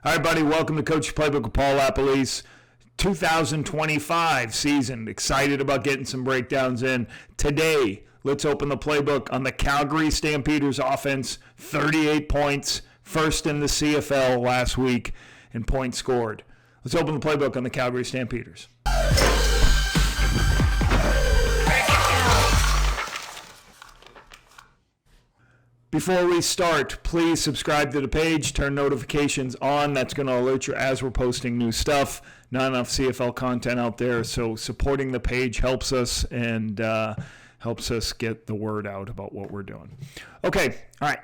All right, buddy, welcome to Coach Playbook with Paul LaPolice. 2025 season. Excited about getting some breakdowns in. Today, let's open the playbook on the Calgary Stampeders offense. 38 points, first in the CFL last week in points scored. Let's open the playbook on the Calgary Stampeders. Before we start, please subscribe to the page, turn notifications on. That's going to alert you as we're posting new stuff. Not enough CFL content out there, so supporting the page helps us and helps us get the word out about what we're doing. Okay, all right.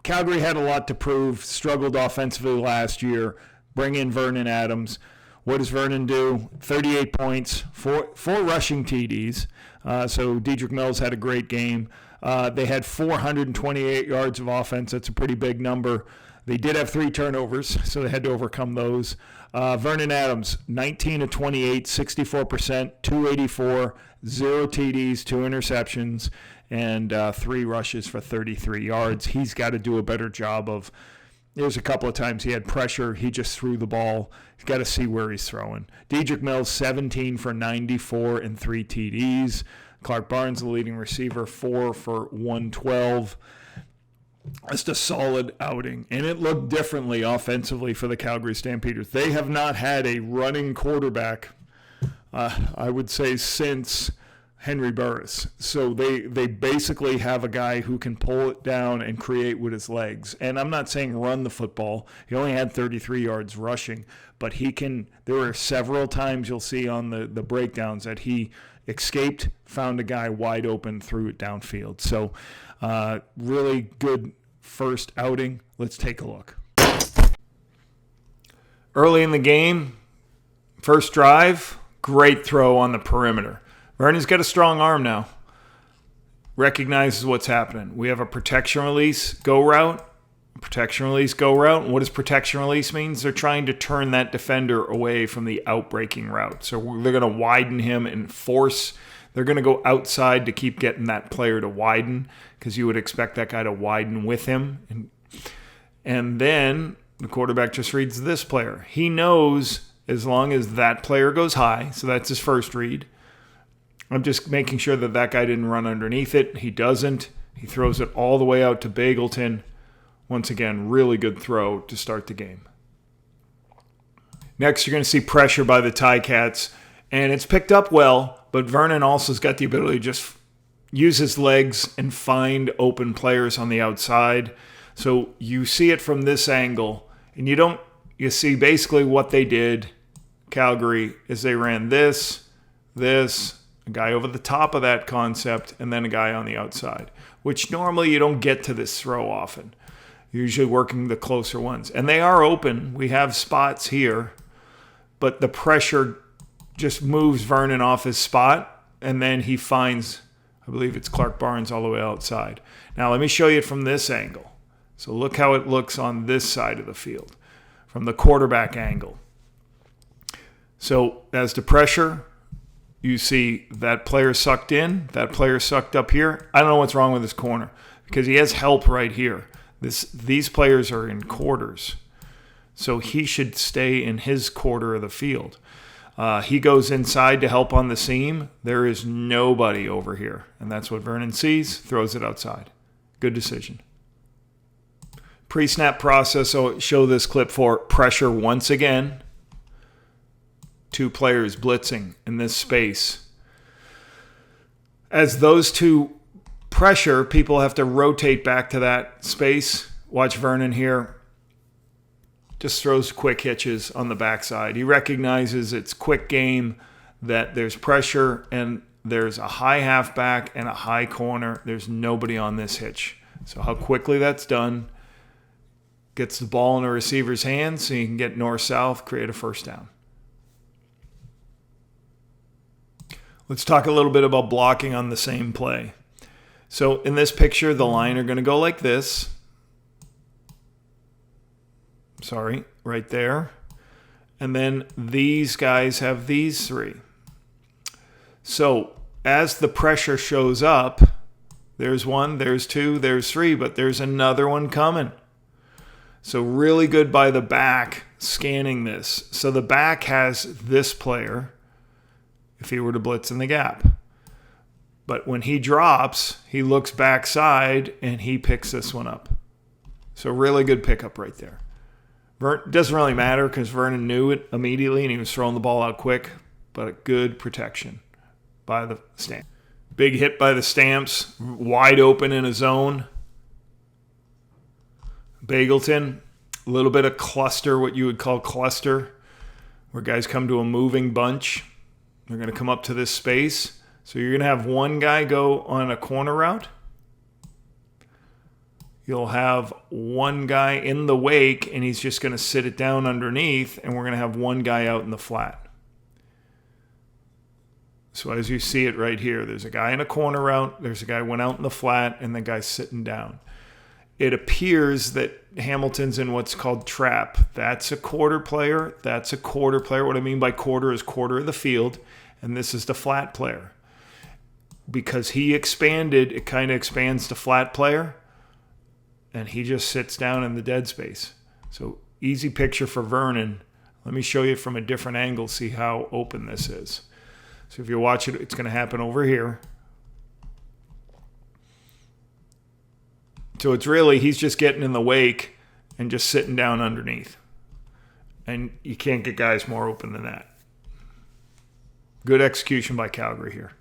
Calgary had a lot to prove, struggled offensively last year. Bring in Vernon Adams. What does Vernon do? 38 points, four rushing TDs. So Dedrick Mills had a great game. They had 428 yards of offense. That's a pretty big number. They did have 3 turnovers, so they had to overcome those. Vernon Adams, 19 of 28, 64%, 284, 0 TDs, 2 interceptions, and 3 rushes for 33 yards. He's got to do a better job of, there's a couple of times he had pressure. He just threw the ball. He's got to see where he's throwing. Dedrick Mills, 17 for 94 and 3 TDs. Clark Barnes, the leading receiver, 4 for 112. Just a solid outing. And it looked differently offensively for the Calgary Stampeders. They have not had a running quarterback, I would say, since Henry Burris. So they basically have a guy who can pull it down and create with his legs. And I'm not saying run the football. He only had 33 yards rushing. But he can, there were several times you'll see on the breakdowns that he escaped, found a guy wide open, threw it downfield. So really good first outing. Let's take a look. Early in the game, first drive, great throw on the perimeter. Vernon's got a strong arm now. Recognizes what's happening. We have a protection release go route. Protection release go route. And what does protection release means? They're trying to turn that defender away from the outbreaking route. So they're going to widen him and force. They're going to go outside to keep getting that player to widen because you would expect that guy to widen with him. And then the quarterback just reads this player. He knows as long as that player goes high, so that's his first read. I'm just making sure that that guy didn't run underneath it. He doesn't. He throws it all the way out to Bagleton. Once again, really good throw to start the game. Next, you're going to see pressure by the Ticats, and it's picked up well, but Vernon also has got the ability to just use his legs and find open players on the outside. So you see it from this angle, and you see basically what they did, Calgary, is they ran this, a guy over the top of that concept, and then a guy on the outside, which normally you don't get to this throw often. Usually working the closer ones. And they are open. We have spots here. But the pressure just moves Vernon off his spot. And then he finds, I believe it's Clark Barnes all the way outside. Now let me show you it from this angle. So look how it looks on this side of the field. From the quarterback angle. So as the pressure, you see that player sucked in. That player sucked up here. I don't know what's wrong with this corner. Because he has help right here. These players are in quarters, so he should stay in his quarter of the field. He goes inside to help on the seam. There is nobody over here, and that's what Vernon sees, throws it outside. Good decision. Pre-snap process, so show this clip for pressure once again. 2 players blitzing in this space. As those two pressure, people have to rotate back to that space. Watch Vernon here. Just throws quick hitches on the backside. He recognizes it's quick game, that there's pressure, and there's a high halfback and a high corner. There's nobody on this hitch. So how quickly that's done. Gets the ball in the receiver's hands so you can get north-south, create a first down. Let's talk a little bit about blocking on the same play. So in this picture, the line are going to go like this. Sorry, right there. And then these guys have these 3. So as the pressure shows up, there's 1, there's 2, there's 3, but there's another one coming. So really good by the back scanning this. So the back has this player if he were to blitz in the gap. But when he drops, he looks backside and he picks this one up. So really good pickup right there. Doesn't really matter because Vernon knew it immediately and he was throwing the ball out quick, but a good protection by the Stamp. Big hit by the Stamps, wide open in a zone. Bagleton, a little bit of cluster, what you would call cluster, where guys come to a moving bunch. They're going to come up to this space. So you're going to have one guy go on a corner route. You'll have one guy in the wake, and he's just going to sit it down underneath, and we're going to have one guy out in the flat. So as you see it right here, there's a guy in a corner route, there's a guy went out in the flat, and the guy's sitting down. It appears that Hamilton's in what's called trap. That's a quarter player. That's a quarter player. What I mean by quarter is quarter of the field, and this is the flat player. Because he expanded, it kind of expands to flat player, and he just sits down in the dead space. So easy picture for Vernon. Let me show you from a different angle, see how open this is. So if you watch it, it's going to happen over here. So it's really, he's just getting in the wake and just sitting down underneath. And you can't get guys more open than that. Good execution by Calgary here.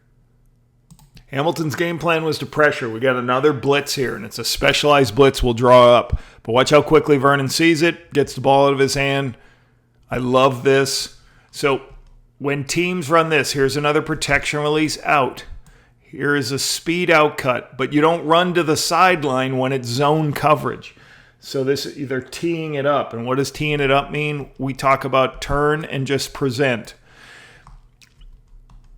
Hamilton's game plan was to pressure. We got another blitz here, and it's a specialized blitz we'll draw up. But watch how quickly Vernon sees it, gets the ball out of his hand. I love this. So when teams run this, here's another protection release out. Here is a speed out cut, but you don't run to the sideline when it's zone coverage. So this is either teeing it up. And what does teeing it up mean? We talk about turn and just present.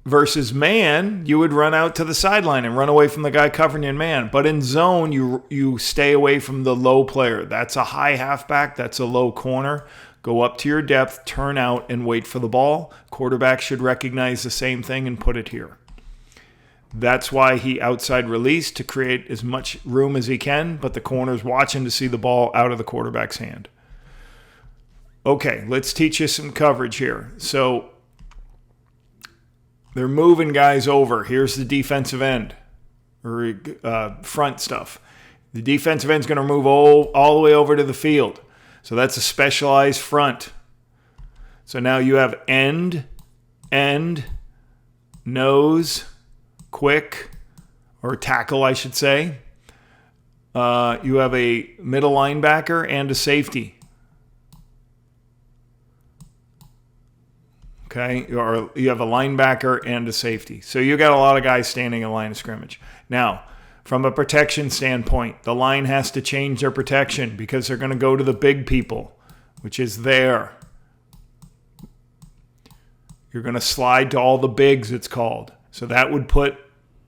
Versus man, you would run out to the sideline and run away from the guy covering you in man. But in zone, you stay away from the low player. That's a high halfback. That's a low corner. Go up to your depth, turn out, and wait for the ball. Quarterback should recognize the same thing and put it here. That's why he outside released to create as much room as he can, but the corner's watching to see the ball out of the quarterback's hand. Okay, let's teach you some coverage here. So they're moving guys over. Here's the defensive end, or front stuff. The defensive end's going to move all the way over to the field. So that's a specialized front. So now you have end, nose, quick, or tackle, I should say. You have a middle linebacker and a safety. Okay, or you have a linebacker and a safety. So you got a lot of guys standing in line of scrimmage. Now, from a protection standpoint, the line has to change their protection because they're going to go to the big people, which is there. You're going to slide to all the bigs, it's called. So that would put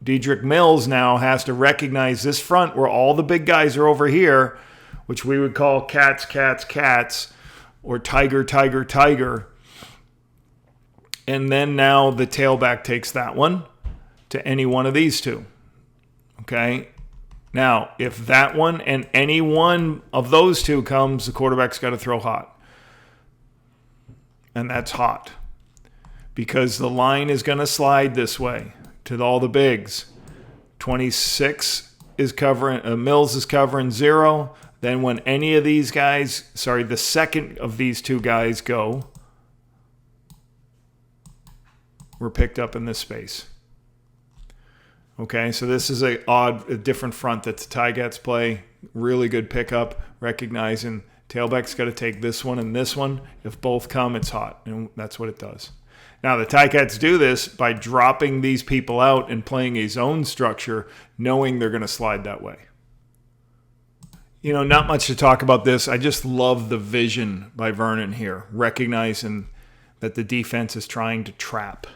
Dedrick Mills now has to recognize this front where all the big guys are over here, which we would call cats, or tiger. And then now the tailback takes that one to any one of these two. Okay? Now, if that one and any one of those two comes, the quarterback's got to throw hot. And that's hot. Because the line is going to slide this way to all the bigs. 26 is covering, Mills is covering 0. Then when any of these guys, the second of these two guys go, we're picked up in this space. Okay, so this is a different front that the Tigers play. Really good pickup, recognizing tailback's got to take this one and this one. If both come, it's hot, and that's what it does. Now, the Ticats do this by dropping these people out and playing a zone structure, knowing they're going to slide that way. Not much to talk about this. I just love the vision by Vernon here, recognizing that the defense is trying to trap.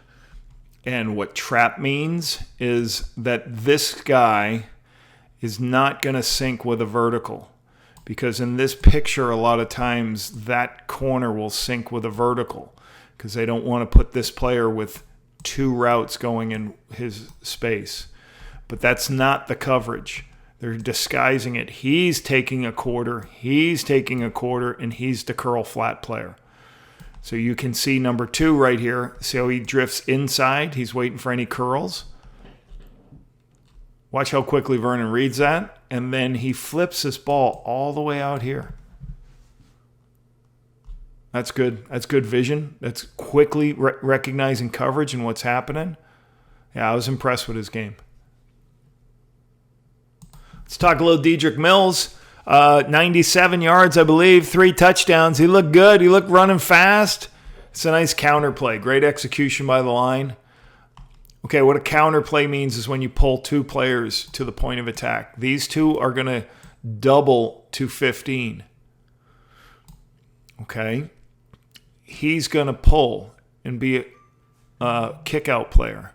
And what trap means is that this guy is not going to sink with a vertical. Because in this picture, a lot of times that corner will sink with a vertical. Because they don't want to put this player with two routes going in his space. But that's not the coverage. They're disguising it. He's taking a quarter, and he's the curl flat player. So you can see number 2 right here. See how he drifts inside? He's waiting for any curls. Watch how quickly Vernon reads that. And then he flips this ball all the way out here. That's good. That's good vision. That's quickly recognizing coverage and what's happening. Yeah, I was impressed with his game. Let's talk a little Dedrick Mills. 97 yards, I believe, 3 touchdowns. He looked good. He looked running fast. It's a nice counter play. Great execution by the line. Okay, what a counter play means is when you pull 2 players to the point of attack. These 2 are going to double to 15. Okay. He's going to pull and be a kick-out player.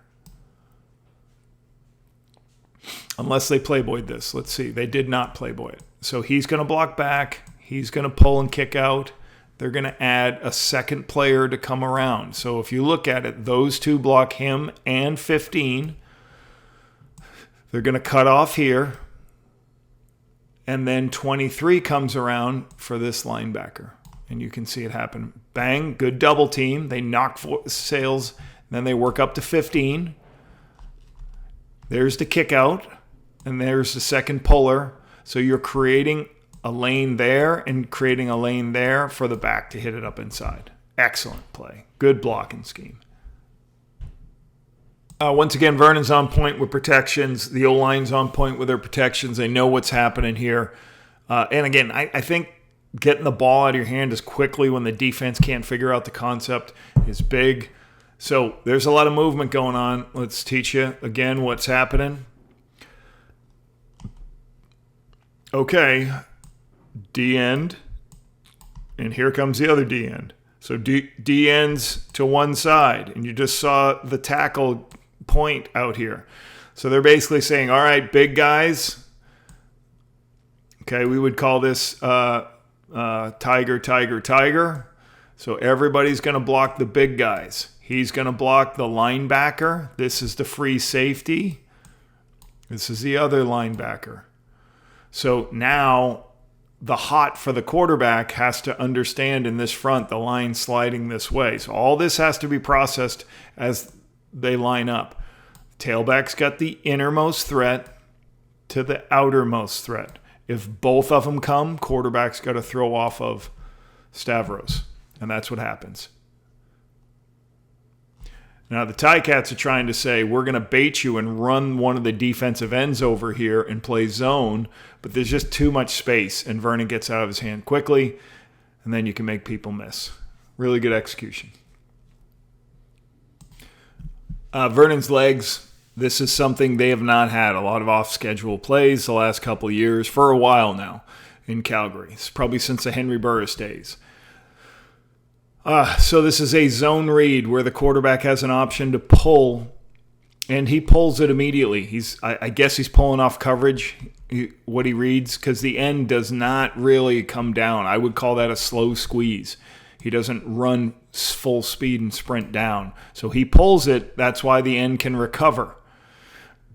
Unless they playboyed this. Let's see. They did not playboy it. So he's going to block back. He's going to pull and kick out. They're going to add a second player to come around. So if you look at it, those 2 block him and 15. They're going to cut off here. And then 23 comes around for this linebacker. And you can see it happen. Bang, good double team. They knock Sales. Then they work up to 15. There's the kick out. And there's the second puller. So you're creating a lane there and creating a lane there for the back to hit it up inside. Excellent play. Good blocking scheme. Once again, Vernon's on point with protections. The O-line's on point with their protections. They know what's happening here. And again, I think getting the ball out of your hand as quickly when the defense can't figure out the concept is big. So there's a lot of movement going on. Let's teach you again what's happening. Okay, D end, and here comes the other D end. So D ends to one side, and you just saw the tackle point out here. So they're basically saying, all right, big guys. Okay, we would call this tiger, tiger, tiger. So everybody's going to block the big guys. He's going to block the linebacker. This is the free safety. This is the other linebacker. So now the hot for the quarterback has to understand in this front, the line sliding this way. So all this has to be processed as they line up. Tailback's got the innermost threat to the outermost threat. If both of them come, quarterback's got to throw off of Stavros. And that's what happens. Now, the Ticats are trying to say, we're going to bait you and run one of the defensive ends over here and play zone, but there's just too much space, and Vernon gets out of his hand quickly, and then you can make people miss. Really good execution. Vernon's legs, this is something they have not had. A lot of off-schedule plays the last couple of years, for a while now in Calgary. It's probably since the Henry Burris days. So this is a zone read where the quarterback has an option to pull, and he pulls it immediately. I guess he's pulling off coverage, what he reads, because the end does not really come down. I would call that a slow squeeze. He doesn't run full speed and sprint down. So he pulls it. That's why the end can recover.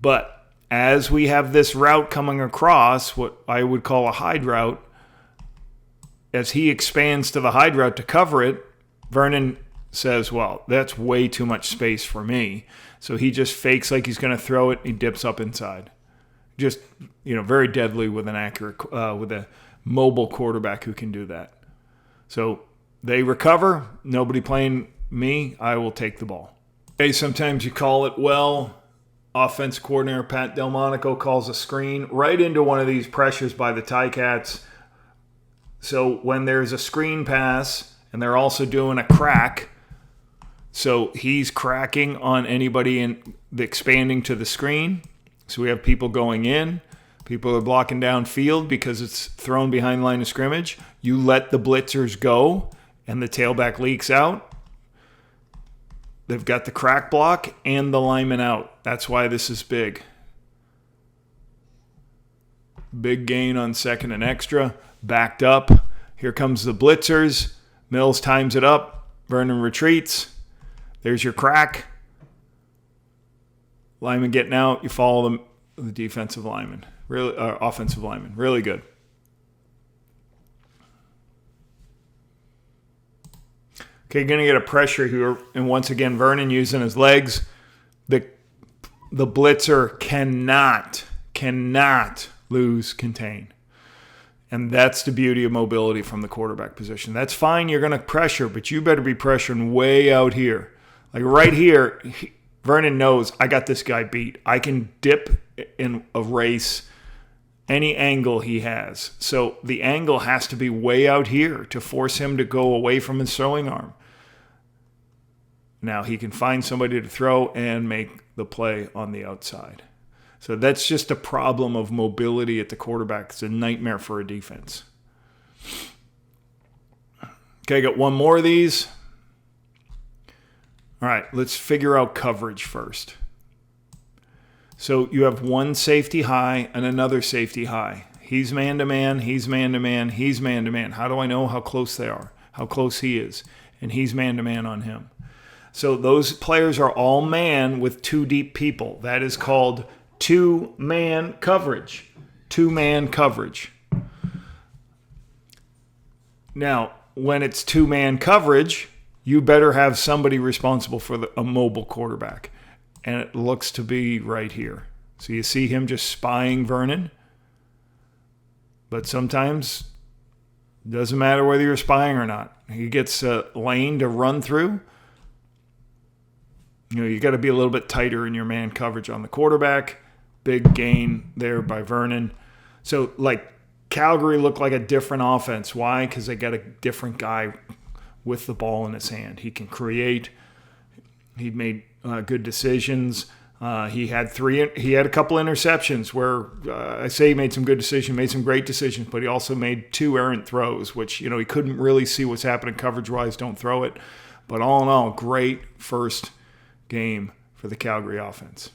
But as we have this route coming across, what I would call a hide route, as he expands to the hide route to cover it, Vernon says, well, that's way too much space for me. So he just fakes like he's going to throw it. He dips up inside. Just, very deadly with an accurate, with a mobile quarterback who can do that. So they recover. Nobody playing me. I will take the ball. Okay, sometimes you call it well. Offense coordinator Pat Delmonico calls a screen right into one of these pressures by the Ticats. So when there's a screen pass, and they're also doing a crack. So he's cracking on anybody in the expanding to the screen. So we have people going in. People are blocking downfield because it's thrown behind line of scrimmage. You let the blitzers go, and the tailback leaks out. They've got the crack block and the lineman out. That's why this is big. Big gain on second and extra. Backed up. Here comes the blitzers. Mills times it up. Vernon retreats. There's your crack. Lineman getting out. You follow the defensive lineman. Really, offensive lineman. Really good. Okay, going to get a pressure here. And once again, Vernon using his legs. The blitzer cannot lose contain. And that's the beauty of mobility from the quarterback position. That's fine, you're going to pressure, but you better be pressuring way out here. Like right here, Vernon knows I got this guy beat. I can dip and erase any angle he has. So the angle has to be way out here to force him to go away from his throwing arm. Now he can find somebody to throw and make the play on the outside. So that's just a problem of mobility at the quarterback. It's a nightmare for a defense. Okay, got one more of these. All right, let's figure out coverage first. So you have one safety high and another safety high. He's man-to-man, he's man-to-man, he's man-to-man. How do I know how close they are, how close he is? And he's man-to-man on him. So those players are all man with two deep people. That is called two-man coverage. Two-man coverage. Now, when it's two-man coverage, you better have somebody responsible for a mobile quarterback. And it looks to be right here. So you see him just spying Vernon. But sometimes it doesn't matter whether you're spying or not. He gets a lane to run through. You know, you got to be a little bit tighter in your man coverage on the quarterback. Big gain there by Vernon. So, like, Calgary looked like a different offense. Why? Because they got a different guy with the ball in his hand. He can create. He made good decisions. He had a couple interceptions where I say he made some good decisions, made some great decisions, but he also made two errant throws, which, you know, he couldn't really see what's happening coverage-wise. Don't throw it. But all in all, great first game for the Calgary offense.